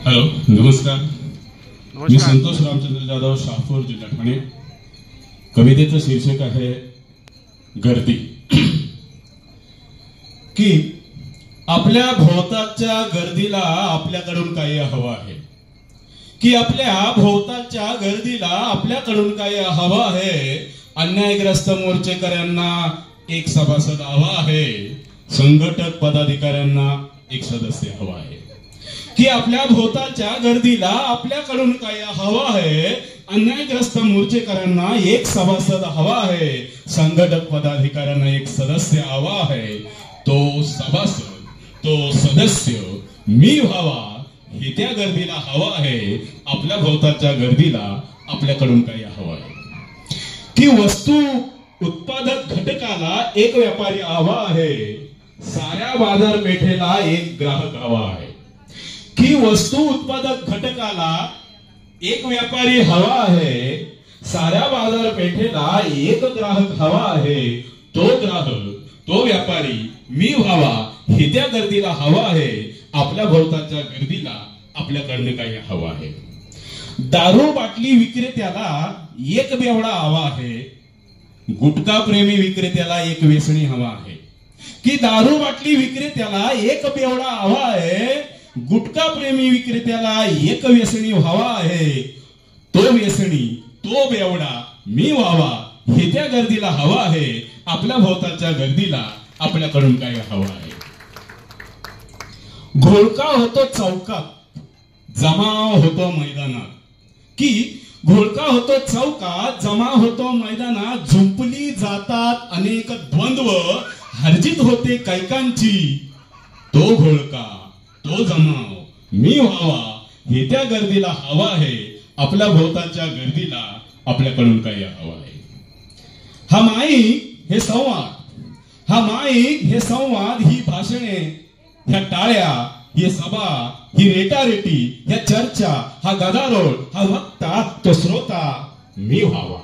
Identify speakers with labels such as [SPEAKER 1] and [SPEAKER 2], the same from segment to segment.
[SPEAKER 1] Hello, नमस्कार. मी संतोष रामचंद्र जाधव, शहापूर, जिल्हा ठाणे. कवितेचं शीर्षक आहे गर्दी. की आपल्या भोवताच्या गर्दीला आपल्याकडून काही हवं आहे, की आपल्या भोवताच्या गर्दीला आपल्याकडून काही हवं आहे. अन्यायग्रस्त मोर्चेकऱ्यांना एक सभासद हवा आहे, संघटक पदाधिकाऱ्यांना एक सदस्य हवा आहे. की आपल्या भोवताच्या गर्दीला आपल्याकडून काय हवं आहे. अन्यायग्रस्त मोर्चेकऱ्यांना एक सभासद हवा आहे, संघटक पदाधिकाऱ्यांना एक सदस्य हवा आहे. तो सभासद, तो सदस्य मी व्हावा हे त्या गर्दीला हवा आहे. आपल्या भोवताच्या गर्दीला आपल्याकडून काही हवं आहे. की वस्तू उत्पादक घटकाला एक व्यापारी हवा आहे, साऱ्या बाजारपेठेला एक ग्राहक हवा आहे. की वस्तू उत्पादक घटकाला एक व्यापारी हवा आहे, साऱ्या बाजारपेठेला एक ग्राहक हवा आहे. तो ग्राहक, तो व्यापारी मी व्हावा हे त्या गर्दीला हवा आहे. आपल्या भोवताच्या गर्दीला आपल्याकडनं काही हवं आहे. दारू बाटली विक्रेत्याला एक बेवडा हवा आहे, गुटखा प्रेमी विक्रेत्याला एक व्यसनी हवा आहे. की दारू बाटली विक्रेत्याला एक बेवडा हवा आहे, गुटखा प्रेमी विक्रेत्याला एक व्यसनी व्हावा आहे. तो व्यसनी, तो बेवडा मी व्हावा हे त्या गर्दीला हवा आहे. आपल्या भोवताच्या गर्दीला आपल्याकडून काय हवं आहे. घोळका होतो चौकात, जमाव होतो मैदानात. की घोळका होतो चौकात, जमा होतो मैदानात. झुंपली जातात अनेक द्वंद्व, हरजीत होते कैकांची. तो घोळका, तो जमाव मी व्हावा हे त्या गर्दीला हवा आहे. आपल्या भोवताच्या गर्दीला आपल्याकडून काही हवं आहे. हा माईक हे संवाद, हा माईक हे संवाद, ही भाषणे, ह्या टाळ्या, ही सभा, ही रेटारेटी, ह्या चर्चा, हा गदारोळ, हा वक्ता, तो श्रोता मी व्हावा.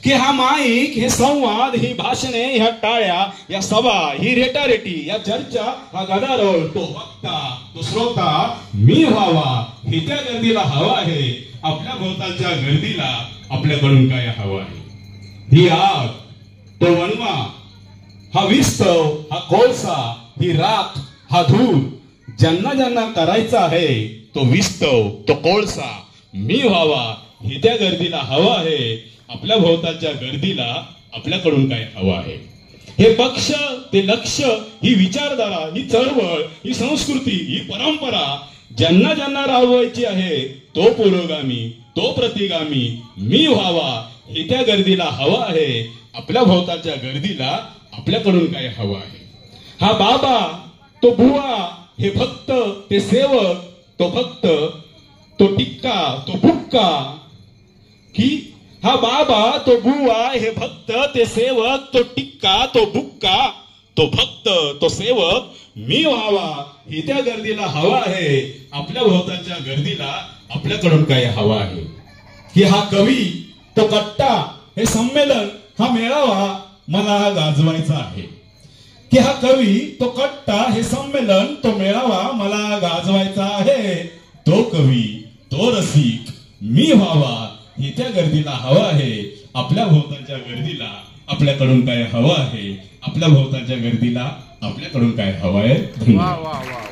[SPEAKER 1] की हा माईक हे संवाद, ही भाषणे, ह्या टाळ्या, या सभा, ही रेटारेटी, या चर्चा, हा गदारोळ, तो वक्ता, तो श्रोता मी व्हावा हे त्या गर्दीला हवा आहे. आपल्या भोवताच्या गर्दीला आपल्याकडून काय हवं आहे. ही आग, तो वणवा, हा विस्तव, हा कोळसा, ही राख, हा धूर, ज्यांना ज्यांना करायचा आहे तो विस्तव, तो कोळसा मी व्हावा हे त्या गर्दीला हवं आहे. आपल्या भोवताच्या गर्दीला आपल्याकडून काय हवं आहे. हे पक्ष, ते लक्ष, ही विचारधारा, ही चळवळ, ही संस्कृती, ही परंपरा ज्यांना ज्यांना राबवायची आहे तो पुरोगामी, तो प्रतिगामी मी व्हावा हे त्या गर्दीला हवं आहे. आपल्या भोवताच्या गर्दीला आपल्याकडून काय हवं आहे. हा बाबा, तो बुवा, हे भक्त, ते सेवक, तो भक्त, तो टिक्का, तो बुक्का. की हा बाबा, तो बुवा, हे भक्त, ते सेवक, तो टिक्का, तो बुक्का, तो भक्त, तो सेवक मी व्हावा हे त्या गर्दीला हवा आहे. आपल्या भोवताच्या गर्दीला आपल्याकडून काय हवं आहे. की हा कवी, तो कट्टा, हे संमेलन, हा मेळावा मला गाजवायचा आहे. की हा कवी, तो कट्टा, हे संमेलन, तो मेळावा मला गाजवायचा आहे. तो कवी, तो रसिक मी व्हावा हे त्या गर्दीला हवं आहे. आपल्या भोवताच्या गर्दीला आपल्याकडून काय हवं आहे. आपल्या भोवताच्या गर्दीला आपल्याकडून काय हवं आहे. धन्यवाद.